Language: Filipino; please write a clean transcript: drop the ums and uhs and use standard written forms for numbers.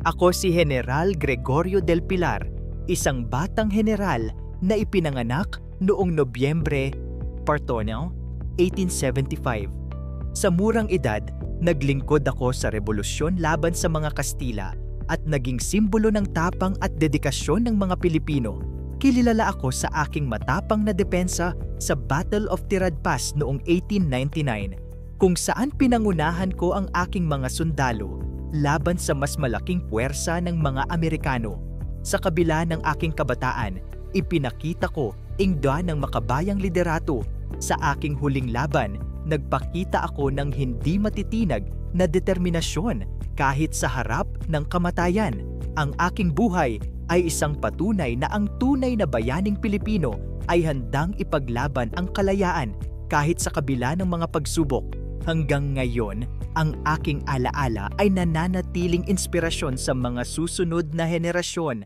Ako si General Gregorio del Pilar, isang batang general na ipinanganak noong Nobyembre 1875. Sa murang edad, naglingkod ako sa revolusyon laban sa mga Kastila at naging simbolo ng tapang at dedikasyon ng mga Pilipino. Kilala ako sa aking matapang na depensa sa Battle of Tiradpas noong 1899, kung saan pinangunahan ko ang aking mga sundalo laban sa mas malaking puwersa ng mga Amerikano. Sa kabila ng aking kabataan, ipinakita ko ingda ng makabayang liderato. Sa aking huling laban, nagpakita ako ng hindi matitinag na determinasyon kahit sa harap ng kamatayan. Ang aking buhay ay isang patunay na ang tunay na bayaning Pilipino ay handang ipaglaban ang kalayaan kahit sa kabila ng mga pagsubok. Hanggang ngayon, ang aking alaala ay nananatiling inspirasyon sa mga susunod na henerasyon.